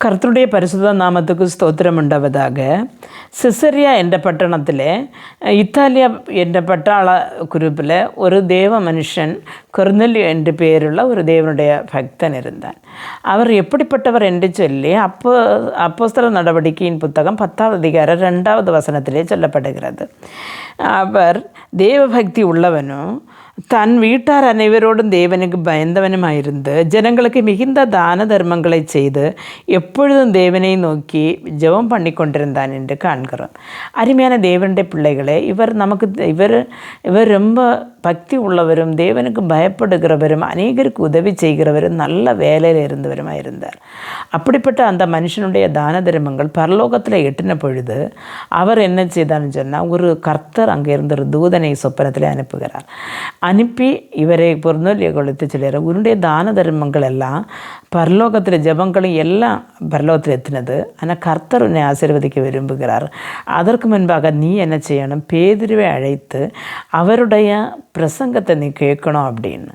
கர்த்தருடைய பரிசுத்த நாமத்துக்கு ஸ்தோத்திரம் உண்டாவதாக. சிசரியா என்ற பட்டணத்தில் இத்தாலியா என்ற பட்டாள குரூப்பில் ஒரு தேவ மனுஷன் கொர்நெலியு என்று பெயருள்ள ஒரு தேவனுடைய பக்தன் இருந்தான். அவர் எப்படிப்பட்டவர் என்று சொல்லி அப்போஸ்தலர் நடவடிக்கையின் புத்தகம் 10வது அதிகாரம் 2வது வசனத்திலே சொல்லப்படுகிறது. அவர் தேவபக்தி உள்ளவனும் தன் வீட்டார் அனைவரோடும் தேவனுக்கு பயந்தவனுமாயிருந்து ஜனங்களுக்கு மிகுந்த தான தர்மங்களை செய்து எப்பொழுதும் தேவனை நோக்கி ஜெபம் பண்ணி கொண்டிருந்தான் என்று காண்கிறோம். அருமையான தேவனுடைய பிள்ளைகளே, இவர் ரொம்ப பக்தி உள்ளவரும் தேவனுக்கு பயப்படுகிறவரும் அநேகருக்கு உதவி செய்கிறவரும் நல்ல வேலையில் இருந்தவருமாக இருந்தார். அப்படிப்பட்ட அந்த மனுஷனுடைய தான தர்மங்கள் பரலோகத்தில் எட்டின பொழுது அவர் என்ன செய்தான்னு சொன்னால், ஒரு கர்த்தர் அங்கே இருந்த ஒரு தூதனை சொப்பனத்தில் அனுப்புகிறார். அனுப்பி இவரை கொர்நெலியை கொடுத்து சொல்கிறார், உன்னுடைய தான தர்மங்கள் எல்லாம் பரலோகத்தில் ஜெபங்களும் எல்லாம் பரலோகத்தில் எத்தினது, ஆனால் கர்த்தர் உன்னை ஆசீர்வதிக்க விரும்புகிறார். அதற்கு முன்பாக நீ என்ன செய்யணும், பேதுருவை அழைத்து அவருடைய பிரசங்கத்தை நீ கேட்கணும் அப்படின்னு.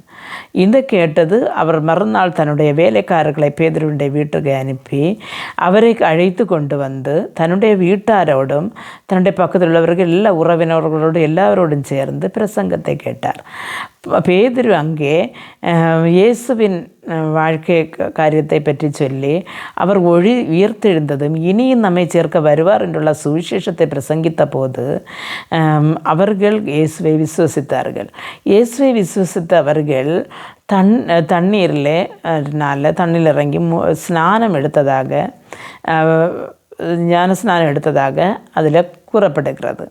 இதை கேட்டது அவர் மறுநாள் தன்னுடைய வேலைக்காரர்களை பேதுருவுடைய வீட்டுக்கு அனுப்பி அவரை அழைத்து கொண்டு வந்து தன்னுடைய வீட்டாரோடும் தன்னுடைய பக்கத்தில் உள்ளவர்கள் எல்லா உறவினர்களோடும் எல்லாரோடும் சேர்ந்து பிரசங்கத்தை கேட்டார். பேதுரு அங்கே இயேசுவின் வாழ்க்கை காரியத்தை பற்றி சொல்லி அவர் உயிர்த்தெழுந்ததும் இனியும் நம்மை சேர்க்க வருவார் என்றுள்ள சுவிசேஷத்தை பிரசங்கித்த போது அவர்கள் இயேசுவை விசுவசித்தார்கள். இயேசுவை விசுவசித்த அவர்கள் தண்ணீரில் இறங்கி ஸ்நானம் எடுத்ததாக, ஞான ஸ்நானம் எடுத்ததாக அதில் கூறப்படுகிறது.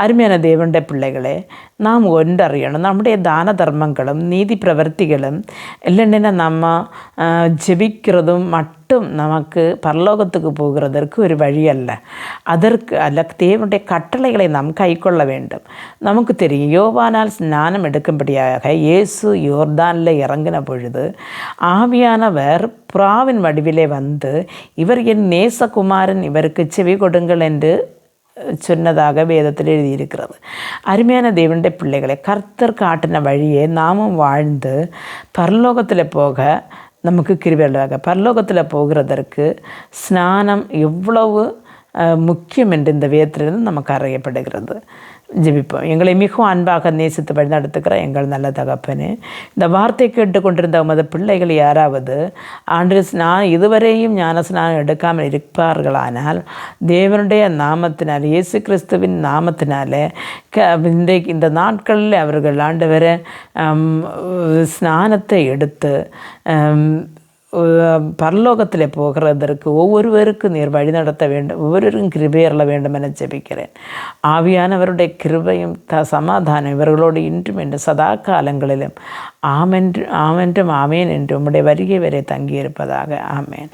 அருமையான தேவனுடைய பிள்ளைகளே, நாம் ஒன்றறியணும், நம்முடைய தான தர்மங்களும் நீதி பிரவர்த்திகளும் இல்லைன்னா நம்ம ஜெபிக்கிறதும் மட்டும் நமக்கு பரலோகத்துக்கு போகிறதற்கு ஒரு வழி அல்ல. தேவனுடைய கட்டளைகளை நாம் கைக்கொள்ள வேண்டும். நமக்கு தெரியும், யோவானால் ஸ்நானம் எடுக்கும்படியாக இயேசு யோர்தானில் இறங்கின பொழுது ஆவியானவர் புறாவின் வடிவிலே வந்து இவர் என் நேசகுமாரன், இவருக்கு செவி கொடுங்கள் என்று சொன்னதாக வேதத்தில் எழுதியிருக்கிறது. அருமையான தேவனுடைய பிள்ளைகளை, கர்த்தர் காட்டின வழியே நாமும் வாழ்ந்து பரலோகத்தில் போக நமக்கு கிருபையாக, பரலோகத்தில் போகிறதற்கு ஸ்நானம் எவ்வளவு முக்கியம் என்று இந்த வேதத்திலிருந்து நமக்கு அறியப்படுகிறது. ஜெபிப்போம். எங்களை மிகவும் அன்பாக நேசித்து வழிநடத்துக்கிற எங்கள் நல்ல தகப்பனே, இந்த வார்த்தை கேட்டுக்கொண்டிருந்த உமது பிள்ளைகள் யாராவது நான் இதுவரையும் ஞான ஸ்நானம் எடுக்காமல் இருப்பார்களானால் தேவனுடைய நாமத்தினால், இயேசு கிறிஸ்துவின் நாமத்தினாலே இந்த நாட்களில் அவர்கள் ஆண்டவரை ஸ்நானத்தை எடுத்து பரலோகத்தில் போகிறதற்கு ஒவ்வொருவருக்கும் நீர் வழி நடத்த வேண்டும், ஒவ்வொருவருக்கும் கிருபையறல வேண்டும் என ஜெபிக்கிறேன். ஆவியானவருடைய கிருபையும் சமாதானம் இவர்களோடு இன்றும் என்று சதா காலங்களிலும் ஆமென்றும் ஆமேன் என்று உம்முடைய வருகை வரை தங்கியிருப்பதாக. ஆமேன்.